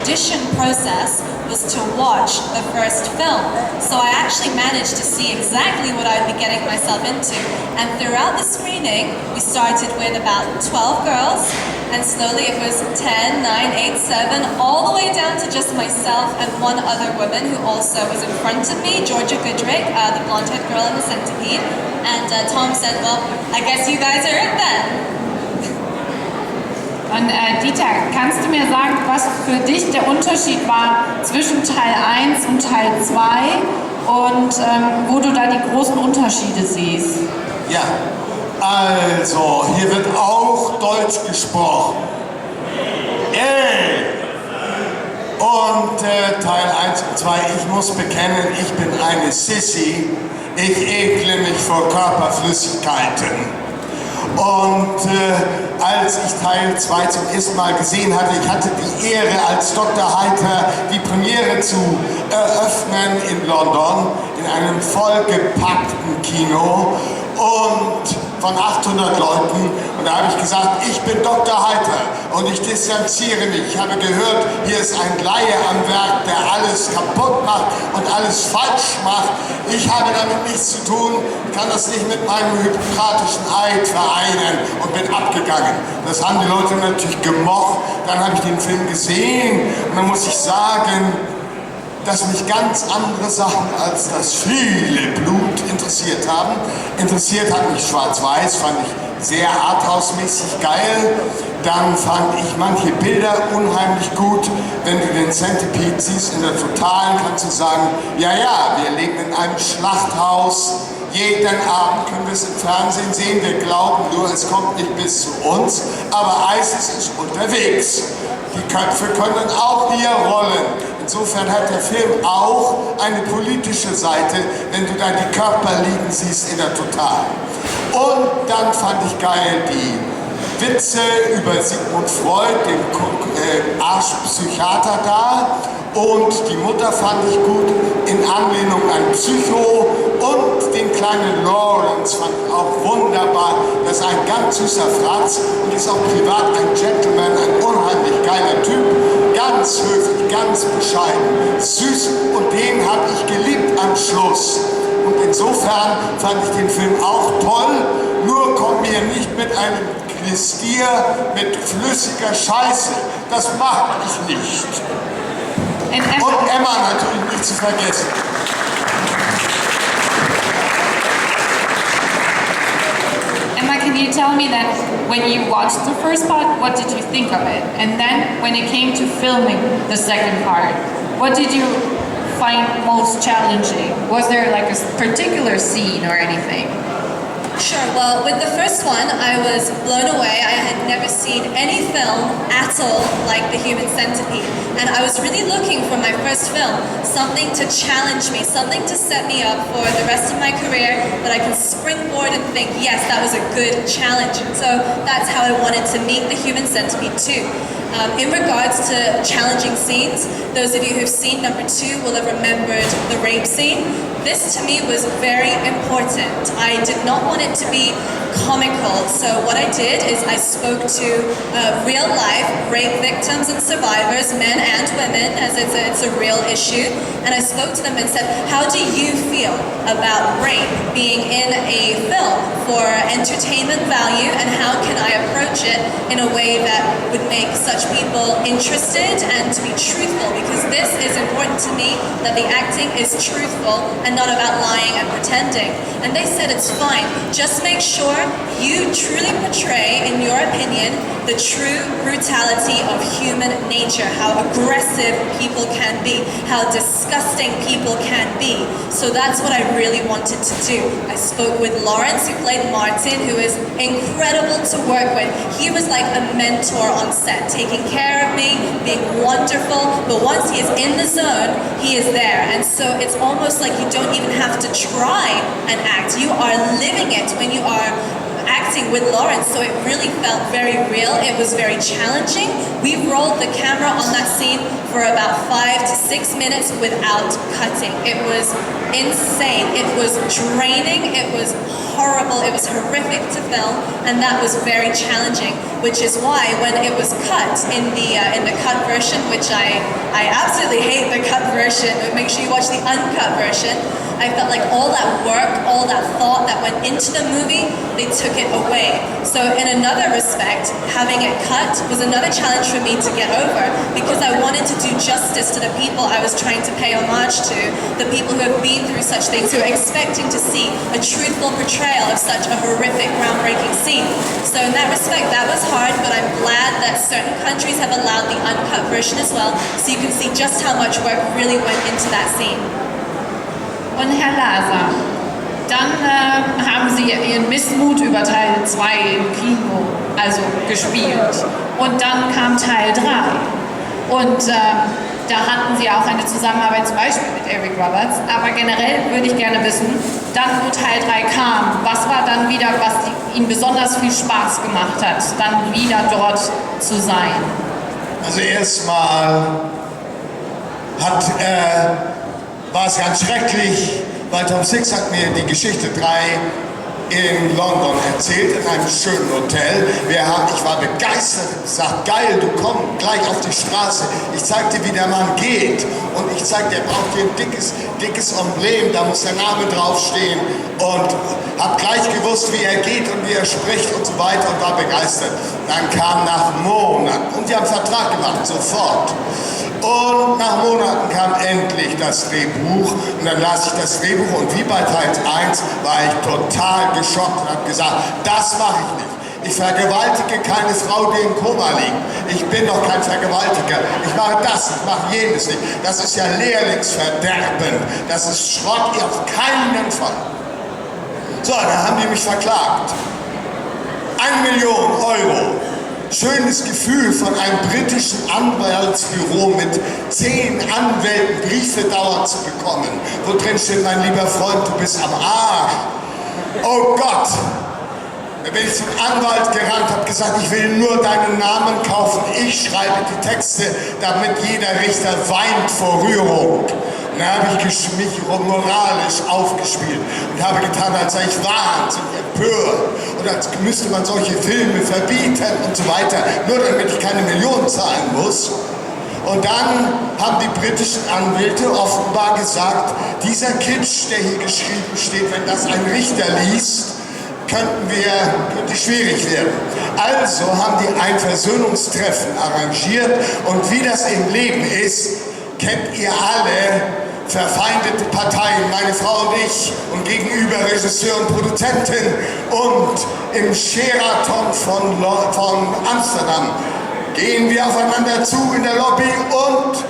audition process was to watch the first film. So I actually managed to see exactly what I'd be getting myself into. And throughout the screening, we started with about 12 girls, and slowly it was 10, 9, 8, 7, all the way down to just myself and one other woman who also was in front of me, Georgia Goodrick, the blonde-haired girl in the Centipede. And Tom said, well, I guess you guys are it then. Und Dieter, kannst du mir sagen, was für dich der Unterschied war zwischen Teil 1 und Teil 2 und wo du da die großen Unterschiede siehst? Ja, also hier wird auch Deutsch gesprochen. Und Teil 1 und 2, ich muss bekennen, ich bin eine Sissy. Ich ekle mich vor Körperflüssigkeiten. Und als ich Teil 2 zum ersten Mal gesehen hatte, ich hatte die Ehre, als Dr. Heiter die Premiere zu eröffnen in London, in einem vollgepackten Kino und von 800 Leuten. Und da habe ich gesagt, ich bin Dr. Heiter und ich distanziere mich. Ich habe gehört, hier ist ein Laie am Werk, der alles kaputt macht und alles falsch macht. Ich habe damit nichts zu tun, kann das nicht mit meinem hippokratischen Eid vereinen und bin abgegangen. Das haben die Leute natürlich gemocht. Dann habe ich den Film gesehen und dann muss ich sagen, dass mich ganz andere Sachen als das viele Blut interessiert haben. Interessiert hat mich Schwarz-Weiß, fand ich sehr arthouse-mäßig geil. Dann fand ich manche Bilder unheimlich gut. Wenn du den Centipede siehst in der Totalen, kannst du sagen, ja, wir leben in einem Schlachthaus. Jeden Abend können wir es im Fernsehen sehen. Wir glauben nur, es kommt nicht bis zu uns. Aber ISIS ist unterwegs. Die Köpfe können auch hier rollen. Insofern hat der Film auch eine politische Seite, wenn du da die Körper liegen siehst in der Totalen. Und dann fand ich geil die Witze über Sigmund Freud, den Arschpsychiater da. Und die Mutter fand ich gut in Anlehnung an Psycho. Und den kleinen Lawrence fand ich auch wunderbar. Das ist ein ganz süßer Fratz und ist auch privat ein Gentleman, ein unheimlich geiler Typ. Ganz höflich, ganz bescheiden, süß, und den habe ich geliebt am Schluss. Und insofern fand ich den Film auch toll, nur komm mir nicht mit einem Klistier mit flüssiger Scheiße. Das mag ich nicht. Und Emma natürlich nicht zu vergessen. Emma, can you tell me that when you watched the first part, what did you think of it? And then when it came to filming the second part, what did you find most challenging? Was there like a particular scene or anything? Sure, well, with the first one, I was blown away. I had never seen any film at all like The Human Centipede. And I was really looking for my first film, something to challenge me, something to set me up for the rest of my career, that I can springboard and think, yes, that was a good challenge. So that's how I wanted to meet The Human Centipede too. In regards to challenging scenes, those of you who've seen number 2 will have remembered the rape scene. This to me was very important. I did not want it to be comical, so what I did is I spoke to real life rape victims and survivors, men and women, as it's a real issue, and I spoke to them and said, how do you feel about rape being in a film for entertainment value, and how can I approach it in a way that would make such people interested and to be truthful, because this is important to me, that the acting is truthful and not about lying and pretending. And they said it's fine, just make sure you truly portray, in your opinion, the true brutality of human nature, how aggressive people can be, how disgusting people can be. So that's what I really wanted to do. I spoke with Lawrence, who played Martin, who is incredible to work with. He was like a mentor on set, taking care of me, being wonderful, but once he is in the zone, he is there. And so it's almost like you don't even have to try and act. You are living it when you are acting with Lawrence, so it really felt very real. It was very challenging. We rolled the camera on that scene for for about 5 to 6 minutes without cutting. It was insane. It was draining. It was horrible. It was horrific to film, and that was very challenging. Which is why when it was cut in the cut version, which I absolutely hate the cut version. Make sure you watch the uncut version. I felt like all that work, all that thought that went into the movie, they took it away. So in another respect, having it cut was another challenge for me to get over, because I wanted to do justice to the people I was trying to pay homage to, the people who have been through such things, who are expecting to see a truthful portrayal of such a horrific, groundbreaking scene. So in that respect, that was hard, but I'm glad that certain countries have allowed the uncut version as well, so you can see just how much work really went into that scene. Und Herr Laser, dann haben Sie Ihren Missmut über Teil 2 im Kino gespielt. Und dann kam Teil 3. Und da hatten Sie auch eine Zusammenarbeit zum Beispiel mit Eric Roberts. Aber generell würde ich gerne wissen, dann wo Teil 3 kam, was war dann wieder, was Ihnen besonders viel Spaß gemacht hat, dann wieder dort zu sein? Also erstmal war es ganz schrecklich, weil Tom Six hat mir die Geschichte 3 in London erzählt, in einem schönen Hotel. Ich war begeistert und gesagt, geil, du komm gleich auf die Straße, ich zeig dir, wie der Mann geht. Und ich zeig dir, er braucht hier ein dickes Emblem, da muss der Name draufstehen. Und hab gleich gewusst, wie er geht und wie er spricht und so weiter und war begeistert. Dann kam nach Monaten, und die haben einen Vertrag gemacht, sofort. Und nach Monaten kam endlich das Drehbuch, und dann las ich das Drehbuch, und wie bei Teil 1 war ich total geschockt und habe gesagt, das mache ich nicht. Ich vergewaltige keine Frau, die im Koma liegt. Ich bin doch kein Vergewaltiger. Ich mache das, ich mache jenes nicht. Das ist ja Lehrlingsverderben. Das ist Schrott, auf keinen Fall. So, dann haben die mich verklagt. 1 Million Euro. Schönes Gefühl, von einem britischen Anwaltsbüro mit 10 Anwälten Briefe dauernd zu bekommen, wo drin steht, mein lieber Freund, du bist am Arsch. Oh Gott! Da bin ich zum Anwalt gerannt, habe gesagt, ich will nur deinen Namen kaufen, ich schreibe die Texte, damit jeder Richter weint vor Rührung. Und da habe ich mich moralisch aufgespielt und habe getan, als sei ich wahnsinnig empört und als müsste man solche Filme verbieten und so weiter, nur damit ich keine Millionen zahlen muss. Und dann haben die britischen Anwälte offenbar gesagt, dieser Kitsch, der hier geschrieben steht, wenn das ein Richter liest, könnte schwierig werden. Also haben die ein Versöhnungstreffen arrangiert, und wie das im Leben ist, kennt ihr alle verfeindete Parteien, meine Frau und ich, und gegenüber Regisseur und Produzentin, und im Sheraton von Amsterdam gehen wir aufeinander zu in der Lobby, und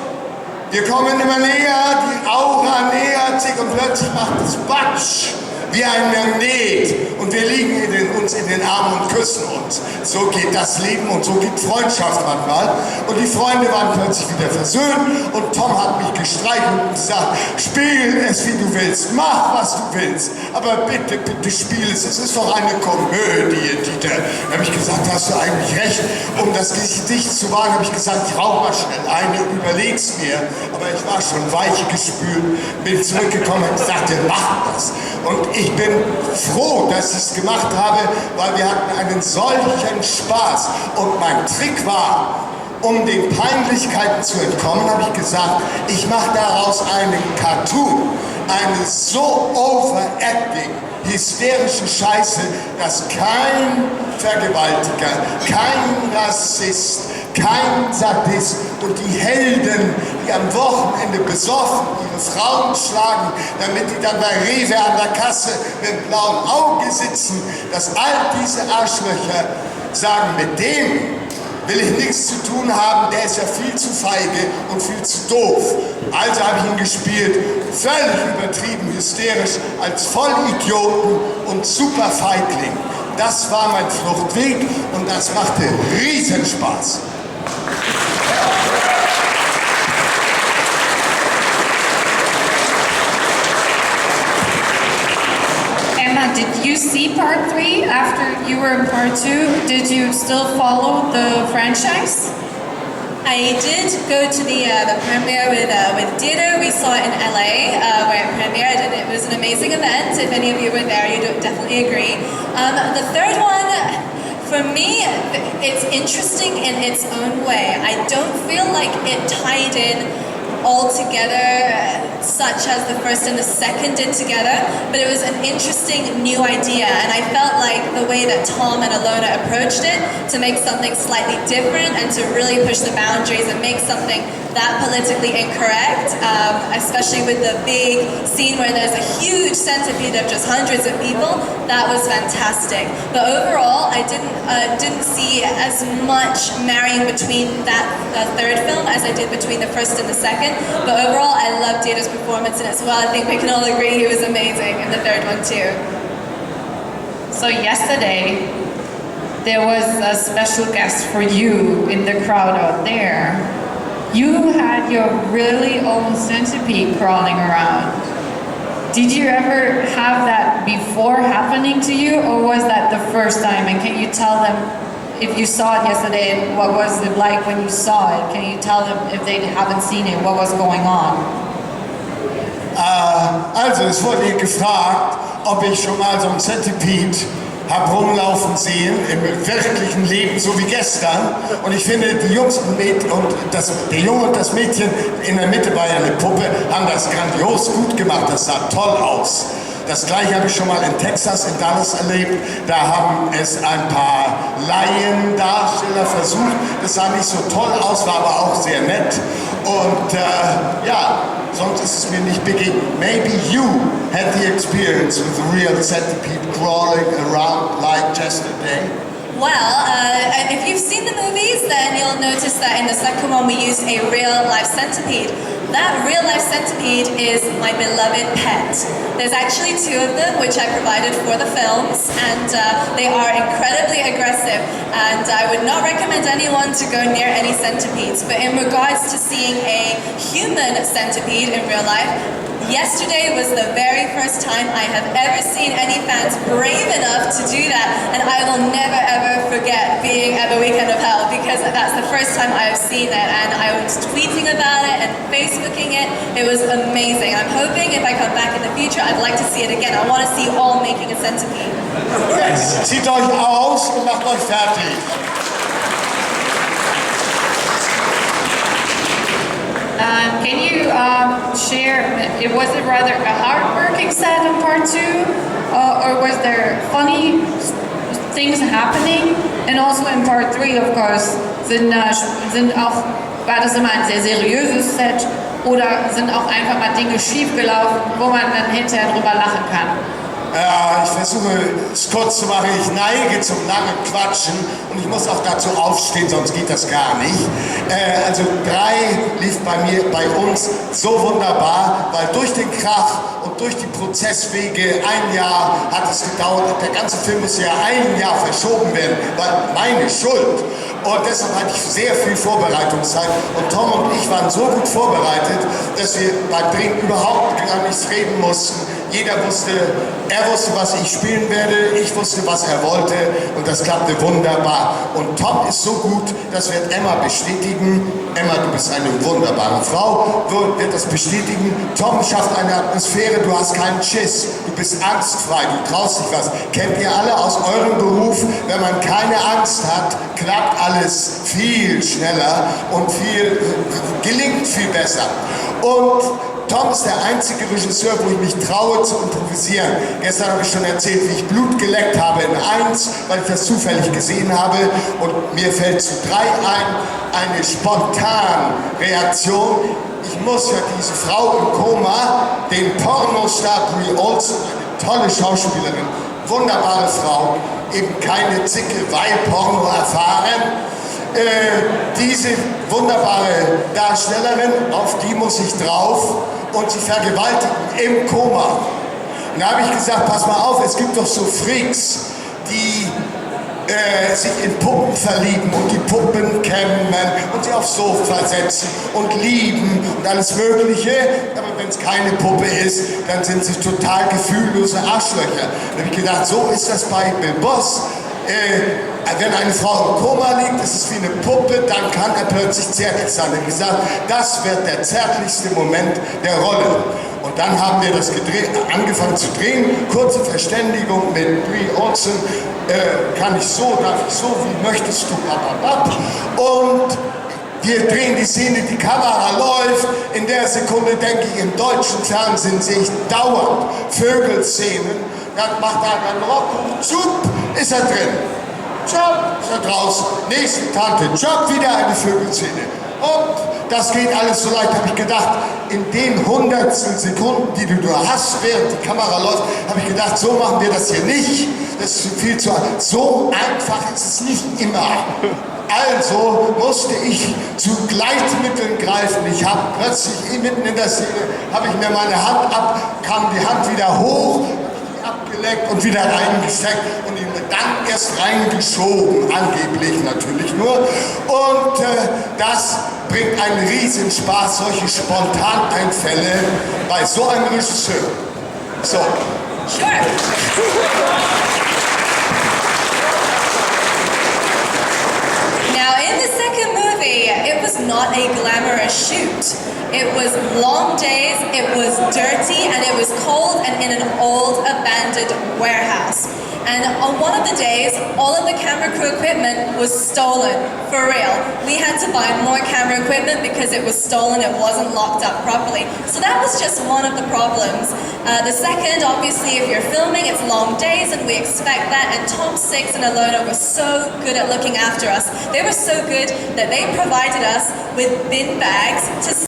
wir kommen immer näher, die Aura nähert sich, und plötzlich macht es Batsch wie ein Magnet, und wir liegen uns in den Armen und küssen uns. So geht das Leben, und so geht Freundschaft manchmal. Und die Freunde waren plötzlich wieder versöhnt, und Tom hat mich gestreichelt und gesagt, spiel es, wie du willst, mach, was du willst, aber bitte, bitte spiel es. Es ist doch eine Komödie, Dieter. Da habe ich gesagt, hast du eigentlich recht. Um das Gesicht zu wahren, habe ich gesagt, ich rauch mal schnell eine, überleg's mir. Aber ich war schon weich gespült, bin zurückgekommen und gesagt, wir machen das. Und ich bin froh, dass ich es gemacht habe, weil wir hatten einen solchen Spaß. Und mein Trick war, um den Peinlichkeiten zu entkommen, habe ich gesagt, ich mache daraus einen Cartoon, eine so overacting, hysterische Scheiße, dass kein Vergewaltiger, kein Rassist, kein Sadist und die Helden, die am Wochenende besoffen ihre Frauen schlagen, damit die dann bei Rewe an der Kasse mit dem blauen Auge sitzen, dass all diese Arschlöcher sagen, mit dem will ich nichts zu tun haben, der ist ja viel zu feige und viel zu doof. Also habe ich ihn gespielt, völlig übertrieben, hysterisch, als Vollidioten und super Feigling. Das war mein Fluchtweg, und das machte Riesenspaß. Emma, did you see part 3 after you were in part 2? Did you still follow the franchise? I did go to the premiere with Dieter. We saw it in LA where it premiered, and it was an amazing event. If any of you were there, you'd definitely agree. The third one, for me, it's interesting in its own way. I don't feel like it tied in all together, such as the first and the second did together, but it was an interesting new idea, and I felt like the way that Tom and Alona approached it to make something slightly different and to really push the boundaries and make something that politically incorrect, especially with the big scene where there's a huge centipede of just hundreds of people. That was fantastic. But overall, I didn't see as much marrying between that third film as I did between the first and the second. But overall, I loved Dieter's performance in it as well. I think we can all agree he was amazing in the third one too. So yesterday, there was a special guest for you in the crowd out there. You had your really own centipede crawling around. Did you ever have that before happening to you, or was that the first time? And can you tell them, if you saw it yesterday, and what was it like when you saw it? Can you tell them, if they haven't seen it, what was going on? Also, es wurde gefragt, ob ich schon mal so ein Centipede habe rumlaufen sehen im wirklichen Leben, so wie gestern. Und ich finde, die Jungs und der Junge und das Mädchen in der Mitte war ja eine Puppe, haben das grandios gut gemacht. Das sah toll aus. Das gleiche habe ich schon mal in Texas, in Dallas erlebt. Da haben es ein paar Laiendarsteller versucht. Das sah nicht so toll aus, war aber auch sehr nett. Und ja, sonst ist es mir nicht begegnet. Maybe you had the experience with the real centipede crawling around like yesterday. Well, if you've seen the movies, then you'll notice that in the second one we used a real-life centipede. That real-life centipede is my beloved pet. There's actually two of them, which I provided for the films, and they are incredibly aggressive, and I would not recommend anyone to go near any centipedes. But in regards to seeing a human centipede in real life, yesterday was the very first time I have ever seen any fans brave enough to do that, and I will never ever forget being at the Weekend of Hell, because that's the first time I have seen it, and I was tweeting about it and Facebooking it. It was amazing. I'm hoping if I come back in the future, I'd like to see it again. I want to see all making a centipede. Zieht euch aus und macht euch fertig. Can you share, was it rather a hard-working set in part 2? Or was there funny things happening? And also in part 3, of course, war das immer ein sehr seriöses Set, oder sind auch einfach mal Dinge schiefgelaufen, wo man dann hinterher drüber lachen kann? Ja, ich versuche es kurz zu machen. Ich neige zum langen Quatschen und ich muss auch dazu aufstehen, sonst geht das gar nicht. Also 3 lief bei uns so wunderbar, weil durch den Krach und durch die Prozesswege 1 Jahr hat es gedauert. Der ganze Film muss ja 1 Jahr verschoben werden, war meine Schuld. Und deshalb hatte ich sehr viel Vorbereitungszeit. Und Tom und ich waren so gut vorbereitet, dass wir beim Drehen überhaupt gar nichts reden mussten. Er wusste, was ich spielen werde, ich wusste, was er wollte, und das klappte wunderbar. Und Tom ist so gut, das wird Emma bestätigen. Emma, du bist eine wunderbare Frau, wird das bestätigen. Tom schafft eine Atmosphäre, du hast keinen Schiss, du bist angstfrei, du traust dich was. Kennt ihr alle aus eurem Beruf, wenn man keine Angst hat, klappt alles viel schneller und gelingt viel besser. Und Tom ist der einzige Regisseur, wo ich mich traue zu improvisieren. Gestern habe ich schon erzählt, wie ich Blut geleckt habe in 1, weil ich das zufällig gesehen habe. Und mir fällt zu 3 ein, eine spontane Reaktion. Ich muss ja diese Frau im Koma, den Pornostar Brie Olson, eine tolle Schauspielerin, wunderbare Frau, eben keine Zicke, weil Porno erfahren. Diese wunderbare Darstellerin, auf die muss ich drauf, und sie vergewaltigen im Koma. Und da habe ich gesagt, pass mal auf, es gibt doch so Freaks, die sich in Puppen verlieben und die Puppen kämmen und sie aufs Sofa setzen und lieben und alles Mögliche. Aber wenn es keine Puppe ist, dann sind sie total gefühllose Arschlöcher. Da habe ich gedacht, so ist das bei Bill Boss. wenn eine Frau im Koma liegt, ist es wie eine Puppe, dann kann er plötzlich zärtlich sein. Er hat gesagt, das wird der zärtlichste Moment der Rolle. Und dann haben wir das angefangen zu drehen, kurze Verständigung mit Brie Olsen, kann ich so, darf ich so, wie möchtest du, und wir drehen die Szene, die Kamera läuft, in der Sekunde denke ich, im deutschen Fernsehen sehe ich dauernd Vögelszenen, dann macht einer einen Rock und zup, ist er drin. Job, ist er draußen. Nächste Tante, Job, wieder eine Vögelszene. Und das geht alles so leicht, habe ich gedacht, in den hundertstel Sekunden, die du hast, während die Kamera läuft, habe ich gedacht, so machen wir das hier nicht. Das ist viel zu einfach. So einfach ist es nicht immer. Also musste ich zu Gleitmitteln greifen. Ich habe plötzlich mitten in der Szene, habe ich mir meine Hand kam die Hand wieder hoch, abgeleckt und wieder reingesteckt und ihn dann erst reingeschoben, angeblich natürlich nur. Und das bringt einen riesen Spaß, solche Spontaneinfälle bei so einem Regisseur. So. Sure. Now, in the second movie, it was not a glamorous shoot. It was long days, it was dirty, and it was cold and in an old abandoned warehouse. And on one of the days, all of the camera crew equipment was stolen, for real. We had to buy more camera equipment because it was stolen, it wasn't locked up properly. So that was just one of the problems. The second, obviously, if you're filming, it's long days and we expect that. And Tom Six and Alona were so good at looking after us. They were so good that they provided us with bin bags to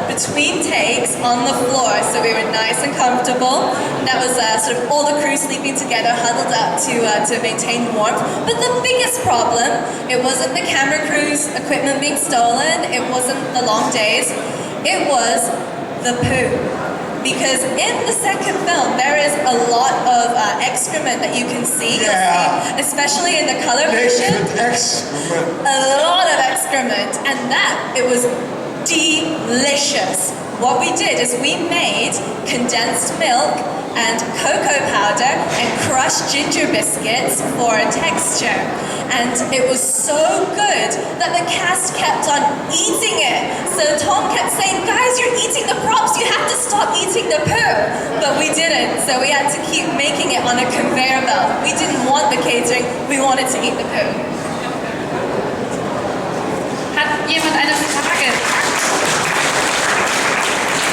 between takes on the floor, so we were nice and comfortable. That was sort of all the crew sleeping together, huddled up to maintain warmth. But the biggest problem, it wasn't the camera crew's equipment being stolen, it wasn't the long days, it was the poo. Because in the second film, there is a lot of excrement that you can see, especially in the color version. A lot of excrement, and it was delicious. What we did is we made condensed milk and cocoa powder and crushed ginger biscuits for a texture. And it was so good that the cast kept on eating it. So Tom kept saying, guys, you're eating the props, you have to stop eating the poo. But we didn't, so we had to keep making it on a conveyor belt. We didn't want the catering, we wanted to eat the poo. Hat jemand eine Frage?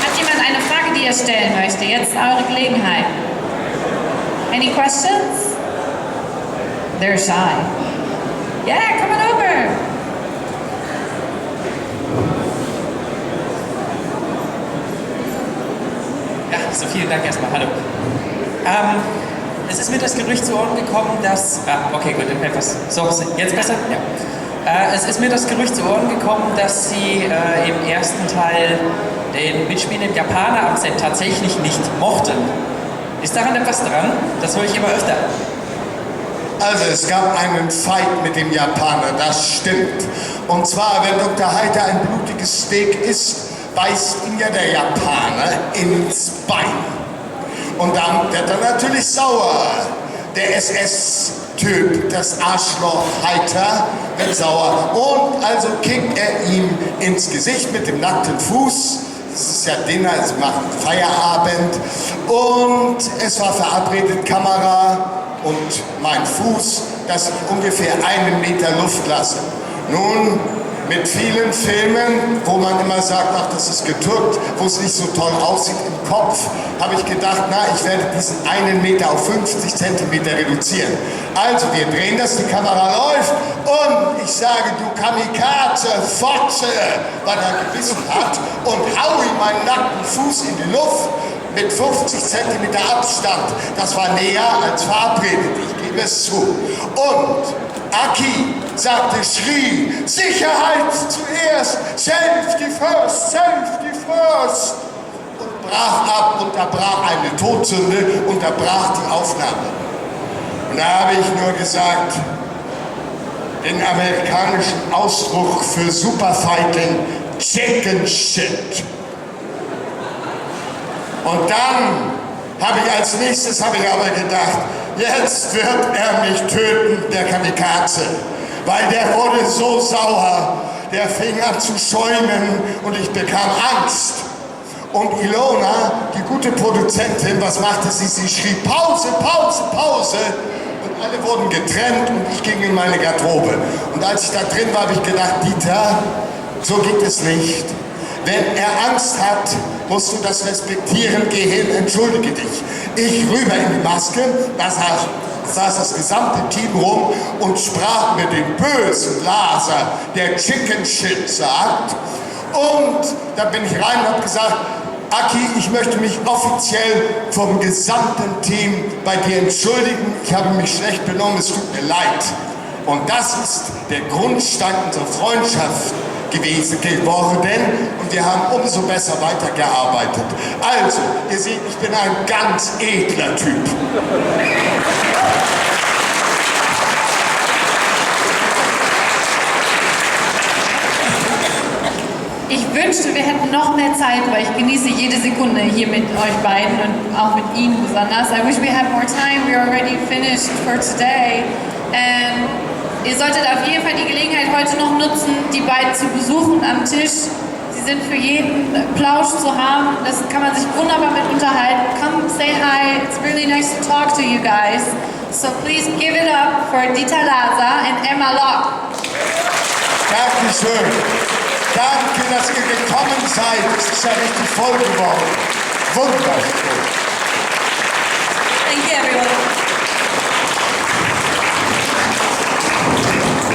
Hat jemand eine Frage, die er stellen möchte? Jetzt eure Gelegenheit. Any questions? They're shy. Yeah, come on over. Ja, so vielen Dank erstmal. Hallo. Es ist mir das Gerücht zu Ohren gekommen, dass... okay, gut, etwas. So, jetzt besser? Ja. Es ist mir das Gerücht zu Ohren gekommen, dass Sie im ersten Teil den mitspielenden Japaner am Set tatsächlich nicht mochten. Ist daran etwas dran? Das höre ich immer öfter. Also es gab einen Fight mit dem Japaner, das stimmt. Und zwar, wenn Dr. Heiter ein blutiges Steak isst, beißt ihn ja der Japaner ins Bein. Und dann wird er natürlich sauer. Der SS-Typ, das Arschloch Heiter, wird sauer. Und also kickt er ihm ins Gesicht mit dem nackten Fuß. Es ist ja Dinner, es macht Feierabend. Und es war verabredet, Kamera und mein Fuß, dass ich ungefähr 1 Meter Luft lasse. Nun, mit vielen Filmen, wo man immer sagt, ach, das ist getürkt, wo es nicht so toll aussieht im Kopf, habe ich gedacht, na, ich werde diesen 1 Meter auf 50 Zentimeter reduzieren. Also, wir drehen das, die Kamera läuft und ich sage, du Kamikaze, Fotze, weil er gebissen hat und hau ihm meinen nackten Fuß in die Luft mit 50 Zentimeter Abstand. Das war näher als verabredet, ich gebe es zu. Und Aki schrie, Sicherheit zuerst, Safety first, Safety first. Und brach ab, unterbrach eine Todsünde, unterbrach die Aufnahme. Und da habe ich nur gesagt, den amerikanischen Ausdruck für Superfighting, Chicken Shit. Und dann habe ich als nächstes aber gedacht, jetzt wird er mich töten, der Kamikaze. Weil der wurde so sauer, der fing an zu schäumen und ich bekam Angst. Und Ilona, die gute Produzentin, was machte sie? Sie schrie Pause, Pause, Pause. Und alle wurden getrennt und ich ging in meine Garderobe. Und als ich da drin war, habe ich gedacht, Dieter, so geht es nicht. Wenn er Angst hat, musst du das respektieren, geh hin, entschuldige dich. Ich rüber in die Maske, das saß das gesamte Team rum und sprach mit dem bösen Laser, der Chicken Shit sagt. Und da bin ich rein und habe gesagt, Aki, ich möchte mich offiziell vom gesamten Team bei dir entschuldigen. Ich habe mich schlecht benommen, es tut mir leid. Und das ist der Grundstein unserer Freundschaft geworden und wir haben umso besser weitergearbeitet. Also, ihr seht, ich bin ein ganz edler Typ. Ich wünschte, wir hätten noch mehr Zeit, weil ich genieße jede Sekunde hier mit euch beiden und auch mit Ihnen besonders. I wish we had more time. We're already finished for today. And ihr solltet auf jeden Fall die Gelegenheit heute noch nutzen, die beiden zu besuchen am Tisch. Sie sind für jeden Plausch zu haben. Das kann man sich wunderbar mit unterhalten. Come say hi. It's really nice to talk to you guys. So please give it up for Dieter Laser and Emma Locke. Dankeschön. Danke, dass ihr gekommen seid. Es ist ja richtig voll geworden. Wunderschön.